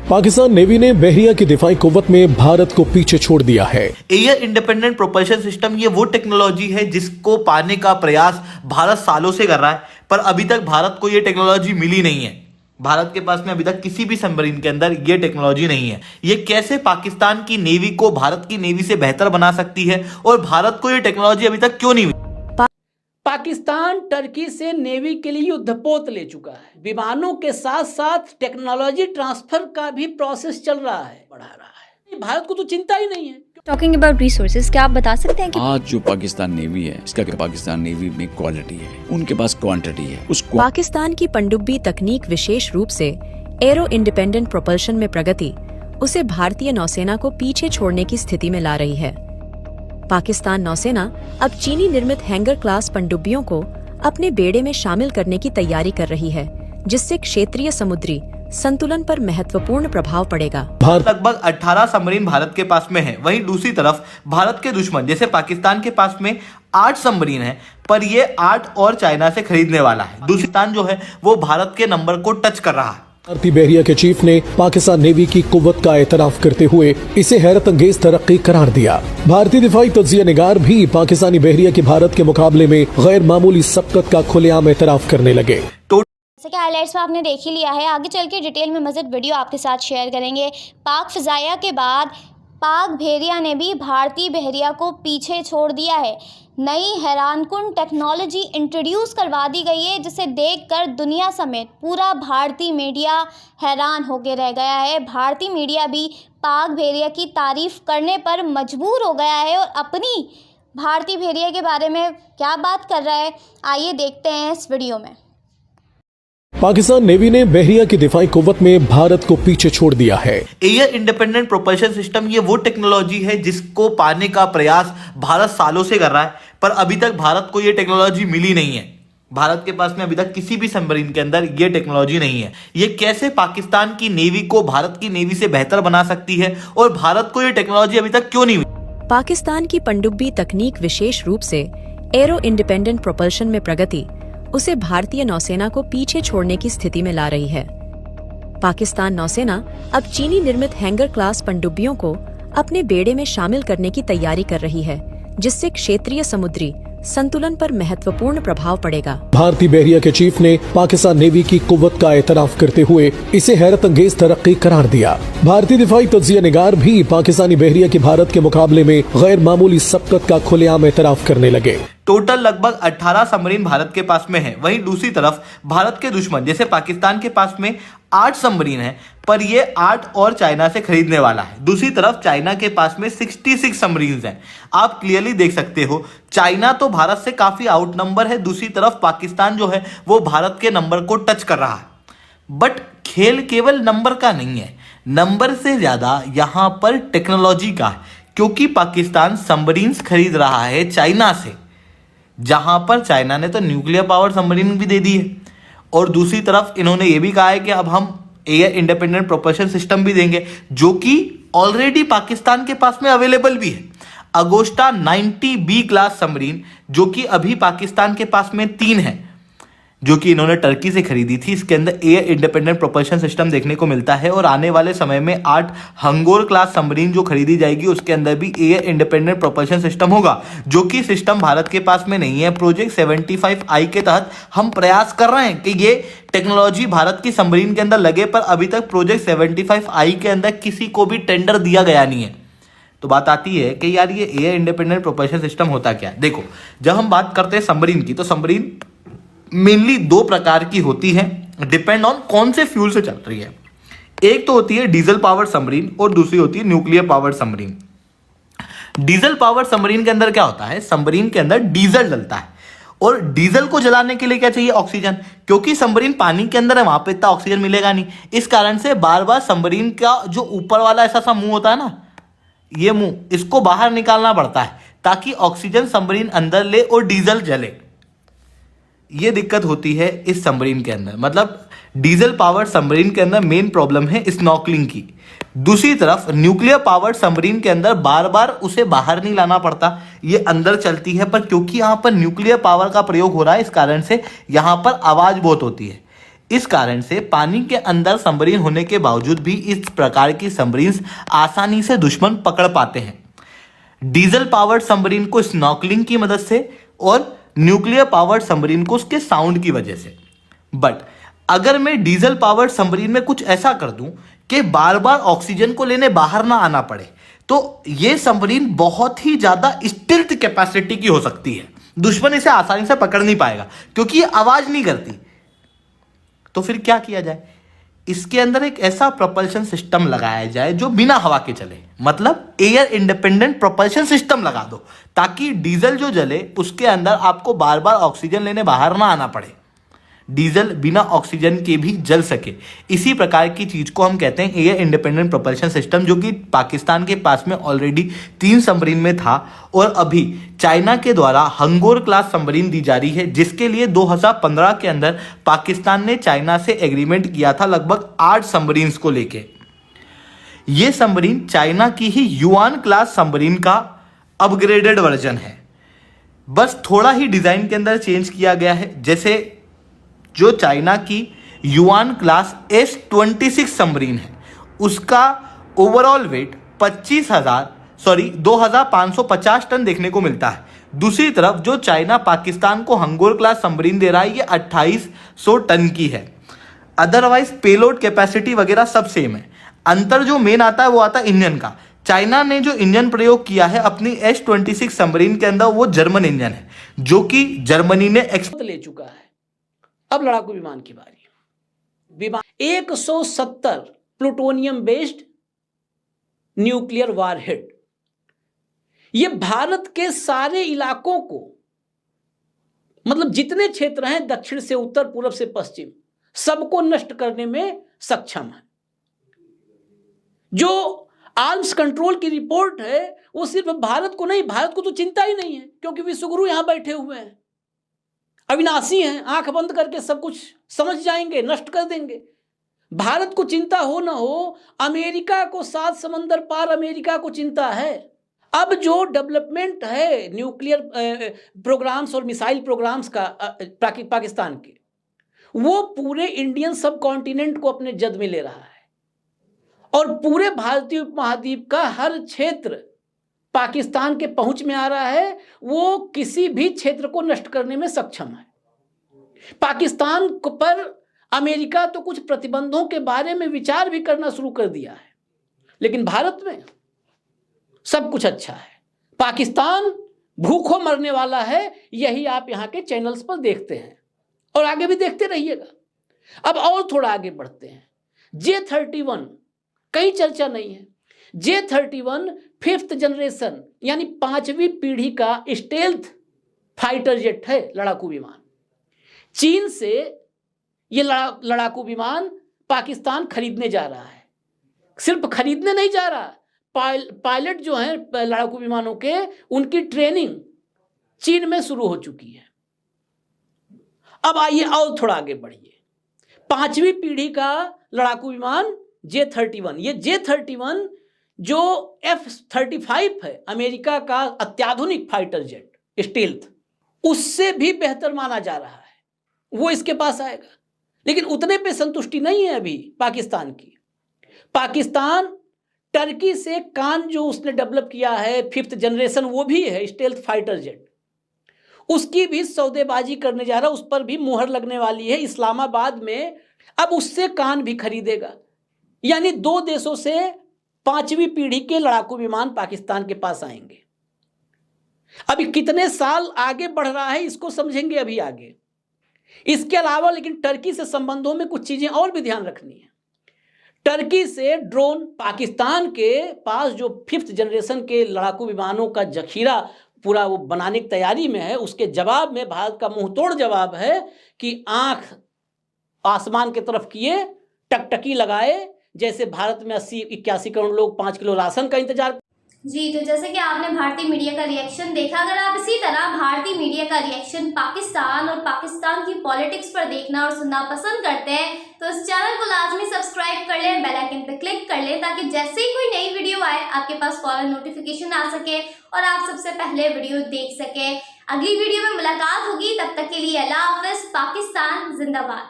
Pakistan navy ने बहरिया की दिफाई कुव्वत में भारत को पीछे छोड़ दिया है। एयर इंडिपेंडेंट प्रोपल्शन सिस्टम ये वो टेक्नोलॉजी है जिसको पाने का प्रयास भारत सालों से कर रहा है, पर अभी तक भारत को ये टेक्नोलॉजी मिली नहीं है। भारत के पास में अभी तक किसी भी सबमरीन के अंदर ये टेक्नोलॉजी नहीं है। ये कैसे पाकिस्तान की नेवी को भारत की नेवी से बेहतर बना सकती है और भारत को ये टेक्नोलॉजी अभी तक क्यों नहीं मिली? पाकिस्तान टर्की से नेवी के लिए युद्धपोत ले चुका है। विमानों के साथ साथ टेक्नोलॉजी ट्रांसफर का भी प्रोसेस चल रहा है, बढ़ा रहा है। भारत को तो चिंता ही नहीं है। टॉकिंग अबाउट रिसोर्सेज, क्या आप बता सकते हैं कि आज जो पाकिस्तान नेवी है, इसका पाकिस्तान नेवी में क्वालिटी है, उनके पास क्वांटिटी है। पाकिस्तान की पनडुब्बी तकनीक विशेष रूप से एरो इंडिपेंडेंट प्रोपल्शन में प्रगति उसे भारतीय नौसेना को पीछे छोड़ने की स्थिति में ला रही है। पाकिस्तान नौसेना अब चीनी निर्मित हैंगर क्लास पनडुब्बियों को अपने बेड़े में शामिल करने की तैयारी कर रही है, जिससे क्षेत्रीय समुद्री संतुलन पर महत्वपूर्ण प्रभाव पड़ेगा। लगभग 18 सबमरीन भारत के पास में है। वहीं दूसरी तरफ भारत के दुश्मन जैसे पाकिस्तान के पास में 8 सबमरीन है, पर ये 8 और चाइना से खरीदने वाला है। दूसरी जो है वो भारत के नंबर को टच कर रहा है। भारतीय बहरिया के चीफ ने पाकिस्तान नेवी की कुव्वत का एतराफ करते हुए इसे हैरत अंगेज तरक्की करार दिया। भारतीय दिफाई तज्जिया निगार भी पाकिस्तानी बहरिया की भारत के मुकाबले में गैर मामूली सबकत का खुलेआम एतराफ करने लगे। जैसे कि हाइलाइट्स में आपने देख ही लिया है, आगे चल के डिटेल में मज़ीद वीडियो आपके साथ शेयर करेंगे। पाक फिजाया के बाद पाक बहरिया ने भी भारतीय बहरिया को पीछे छोड़ दिया है। नई हैरानकुन टेक्नोलॉजी इंट्रोड्यूस करवा दी गई है, जिसे देखकर दुनिया समेत पूरा भारतीय मीडिया हैरान होकर रह गया है। भारतीय मीडिया भी पाक बहरिया की तारीफ करने पर मजबूर हो गया है और अपनी भारतीय बहरिया के बारे में क्या बात कर रहा है, आइए देखते हैं इस वीडियो में। पाकिस्तान नेवी ने बहरिया की दिफाई कुव्वत में भारत को पीछे छोड़ दिया है। एयर इंडिपेंडेंट प्रोपल्शन सिस्टम ये वो टेक्नोलॉजी है जिसको पाने का प्रयास भारत सालों से कर रहा है, पर अभी तक भारत को ये टेक्नोलॉजी मिली नहीं है। भारत के पास में अभी तक किसी भी सबमरीन के अंदर ये टेक्नोलॉजी नहीं है। ये कैसे पाकिस्तान की नेवी को भारत की नेवी से बेहतर बना सकती है और भारत को ये टेक्नोलॉजी अभी तक क्यों नहीं मिली? पाकिस्तान की पनडुब्बी तकनीक विशेष रूप से एरो इंडिपेंडेंट प्रोपल्शन में प्रगति उसे भारतीय नौसेना को पीछे छोड़ने की स्थिति में ला रही है। पाकिस्तान नौसेना अब चीनी निर्मित हैंगर क्लास पनडुब्बियों को अपने बेड़े में शामिल करने की तैयारी कर रही है, जिससे क्षेत्रीय समुद्री संतुलन पर महत्वपूर्ण प्रभाव पड़ेगा। भारतीय बहरिया के चीफ ने पाकिस्तान नेवी की कुव्वत का एतराफ करते हुए इसे हैरत अंगेज तरक्की करार दिया। भारतीय दिफाई तज्जिया निगार भी पाकिस्तानी बहरिया की भारत के मुकाबले में गैर मामूली सबकत का खुलेआम एतराफ करने लगे। टोटल लगभग 18 सबमरीन भारत के पास में है। वहीं दूसरी तरफ भारत के दुश्मन जैसे पाकिस्तान के पास में 8 सबमरीन है, पर ये 8 और चाइना से खरीदने वाला है। दूसरी तरफ चाइना के पास में 66 सबमरीन हैं। आप क्लियरली देख सकते हो, चाइना तो भारत से काफी आउट नंबर है। दूसरी तरफ पाकिस्तान जो है वो भारत के नंबर को टच कर रहा है। बट खेल केवल नंबर का नहीं है, नंबर से ज्यादा यहाँ पर टेक्नोलॉजी का है, क्योंकि पाकिस्तान सबमरीन खरीद रहा है चाइना से, जहां पर चाइना ने तो न्यूक्लियर पावर सबमरीन भी दे दी है। और दूसरी तरफ इन्होंने ये भी कहा है कि अब हम एयर इंडिपेंडेंट प्रोपल्शन सिस्टम भी देंगे, जो कि ऑलरेडी पाकिस्तान के पास में अवेलेबल भी है। अगोस्टा 90B क्लास सबमरीन, जो कि अभी पाकिस्तान के पास में 3 है, जो कि इन्होंने टर्की से खरीदी थी। इसके अंदर एयर इंडिपेंडेंट प्रोपल्शन सिस्टम देखने को मिलता है। और आने वाले समय में 8 हंगोर क्लास सबमरीन जो खरीदी जाएगी, उसके अंदर भी एयर इंडिपेंडेंट प्रोपल्शन सिस्टम होगा, जो कि सिस्टम भारत के पास में नहीं है। प्रोजेक्ट 75I के तहत हम प्रयास कर रहे हैं कि ये टेक्नोलॉजी भारत की सबमरीन के अंदर लगे, पर अभी तक प्रोजेक्ट 75I के अंदर किसी को भी टेंडर दिया गया नहीं है। तो बात आती है कि यार ये एयर इंडिपेंडेंट प्रोपल्शन सिस्टम होता क्या है। देखो, जब हम बात करते हैं सबमरीन की, तो सबमरीन मेनली 2 प्रकार की होती है, डिपेंड ऑन कौन से फ्यूल से चल रही है। एक तो होती है डीजल पावर सबमरीन और दूसरी होती है nuclear power submarine. Diesel power submarine के अंदर क्या होता है, सबमरीन के अंदर डीजल डलता है, और डीजल को जलाने के लिए क्या चाहिए, ऑक्सीजन, क्योंकि सबमरीन पानी के अंदर है, वहां पे इतना ऑक्सीजन मिलेगा नहीं। इस कारण से बार बार सबमरीन का जो ऊपर वाला ऐसा सा मुंह होता है ना, ये मुंह, इसको बाहर निकालना पड़ता है ताकि ऑक्सीजन सबमरीन अंदर ले और डीजल जले। ये दिक्कत होती है इस सबमरीन के अंदर। मतलब डीजल पावर सबमरीन के अंदर मेन प्रॉब्लम है स्नॉर्कलिंग की। दूसरी तरफ न्यूक्लियर पावर सबमरीन के अंदर बार बार उसे बाहर नहीं लाना पड़ता, ये अंदर चलती है, पर क्योंकि यहाँ पर न्यूक्लियर पावर का प्रयोग हो रहा है, इस कारण से यहाँ पर आवाज बहुत होती है। इस कारण से पानी के अंदर सबमरीन होने के बावजूद भी इस प्रकार की सबमरीन आसानी से दुश्मन पकड़ पाते हैं, डीजल पावर्ड सबमरीन को स्नॉर्कलिंग की मदद से और न्यूक्लियर पावर्ड सबमरीन को उसके साउंड की वजह से। बट अगर मैं डीजल पावर्ड सबमरीन में कुछ ऐसा कर दूं कि बार बार ऑक्सीजन को लेने बाहर ना आना पड़े, तो ये सबमरीन बहुत ही ज्यादा स्टिल्थ कैपेसिटी की हो सकती है, दुश्मन इसे आसानी से पकड़ नहीं पाएगा क्योंकि ये आवाज नहीं करती। तो फिर क्या किया जाए, इसके अंदर एक ऐसा प्रोपल्शन सिस्टम लगाया जाए जो बिना हवा के चले, मतलब एयर इंडिपेंडेंट प्रोपल्शन सिस्टम लगा दो, ताकि डीजल जो जले उसके अंदर आपको बार बार ऑक्सीजन लेने बाहर ना आना पड़े, डीजल बिना ऑक्सीजन के भी जल सके। इसी प्रकार की चीज को हम कहते हैं एयर इंडिपेंडेंट प्रोपल्शन सिस्टम, जो कि पाकिस्तान के पास में ऑलरेडी 3 सबमरीन में था और अभी चाइना के द्वारा हंगोर क्लास सबमरीन दी जा रही है, जिसके लिए 2015 के अंदर पाकिस्तान ने चाइना से एग्रीमेंट किया था लगभग 8 सबमरीन को लेके। ये सबमरीन चाइना की ही युआन क्लास सबमरीन का अपग्रेडेड वर्जन है, बस थोड़ा ही डिजाइन के अंदर चेंज किया गया है। जैसे जो चाइना की युआन क्लास S-26 सबमरीन है, उसका ओवरऑल वेट 2550 टन देखने को मिलता है। दूसरी तरफ जो चाइना पाकिस्तान को हंगोर क्लास सबमरीन दे रहा है, ये 2800 टन की है। अदरवाइज पेलोड कैपेसिटी वगैरह सब सेम है। अंतर जो मेन आता है वो आता है इंजन का। चाइना ने जो इंजन प्रयोग किया है अपनी S-26 सबमरीन के अंदर, वो जर्मन इंजन है, जो कि जर्मनी ने ले चुका है। अब लड़ाकू विमान की बारी। विमान 170 प्लूटोनियम बेस्ड न्यूक्लियर वारहेड, ये भारत के सारे इलाकों को, मतलब जितने क्षेत्र हैं दक्षिण से उत्तर, पूर्व से पश्चिम, सबको नष्ट करने में सक्षम है। जो आर्म्स कंट्रोल की रिपोर्ट है वो सिर्फ भारत को नहीं, भारत को तो चिंता ही नहीं है क्योंकि विश्वगुरु यहां बैठे हुए हैं, अविनाशी हैं, आंख बंद करके सब कुछ समझ जाएंगे, नष्ट कर देंगे। भारत को चिंता हो ना हो, अमेरिका को 7 समंदर पार अमेरिका को चिंता है। अब जो डेवलपमेंट है न्यूक्लियर प्रोग्राम्स और मिसाइल प्रोग्राम्स का पाकिस्तान के, वो पूरे इंडियन सब कॉन्टिनेंट को अपने जद में ले रहा है और पूरे भारतीय उपमहाद्वीप का हर क्षेत्र पाकिस्तान के पहुंच में आ रहा है। वो किसी भी क्षेत्र को नष्ट करने में सक्षम है। पाकिस्तान पर अमेरिका तो कुछ प्रतिबंधों के बारे में विचार भी करना शुरू कर दिया है, लेकिन भारत में सब कुछ अच्छा है। पाकिस्तान भूखों मरने वाला है, यही आप यहाँ के चैनल्स पर देखते हैं और आगे भी देखते रहिएगा। अब और थोड़ा आगे बढ़ते हैं। J-31 कहीं चर्चा नहीं है। J-31 5th जनरेशन यानी 5वीं पीढ़ी का स्टेल्थ फाइटर जेट है, लड़ाकू विमान। चीन से ये लड़ाकू विमान पाकिस्तान खरीदने जा रहा है। सिर्फ खरीदने नहीं जा रहा, पायलट जो हैं लड़ाकू विमानों के, उनकी ट्रेनिंग चीन में शुरू हो चुकी है। अब आइए और थोड़ा आगे बढ़िए। 5वीं पीढ़ी का लड़ाकू विमान J-31, ये J-31 जो F-35 है अमेरिका का अत्याधुनिक फाइटर जेट स्टील्थ, उससे भी बेहतर माना जा रहा है, वो इसके पास आएगा। लेकिन उतने पे संतुष्टि नहीं है अभी पाकिस्तान की। पाकिस्तान टर्की से कान जो उसने डेवलप किया है 5th जनरेशन, वो भी है स्टेल्थ फाइटर जेट, उसकी भी सौदेबाजी करने जा रहा है, उस पर भी मुहर लगने वाली है इस्लामाबाद में। अब उससे कान भी खरीदेगा, यानी 2 देशों से 5वीं पीढ़ी के लड़ाकू विमान पाकिस्तान के पास आएंगे। अभी कितने साल आगे बढ़ रहा है इसको समझेंगे अभी आगे। इसके अलावा लेकिन टर्की से संबंधों में कुछ चीजें और भी ध्यान रखनी है। टर्की से ड्रोन, पाकिस्तान के पास जो 5th जनरेशन के लड़ाकू विमानों का जखीरा पूरा वो बनाने की तैयारी में है, उसके जवाब में भारत का मुंहतोड़ जवाब है कि आंख आसमान की तरफ किए, टकटकी लगाए, जैसे भारत में 80-81 करोड़ लोग 5 किलो राशन का इंतजार। जी, तो जैसे कि आपने भारतीय मीडिया का रिएक्शन देखा, अगर आप इसी तरह भारतीय मीडिया का रिएक्शन पाकिस्तान और पाकिस्तान की पॉलिटिक्स पर देखना और सुनना पसंद करते हैं तो इस चैनल को लाजमी सब्सक्राइब कर लें, बेल आइकन पर क्लिक कर लें, ताकि जैसे ही कोई नई वीडियो आए आपके पास फौरन नोटिफिकेशन आ सके और आप सबसे पहले वीडियो देख सकें। अगली वीडियो में मुलाकात होगी, तब तक के लिए अल्लाह हाफ़िज़। पाकिस्तान जिंदाबाद।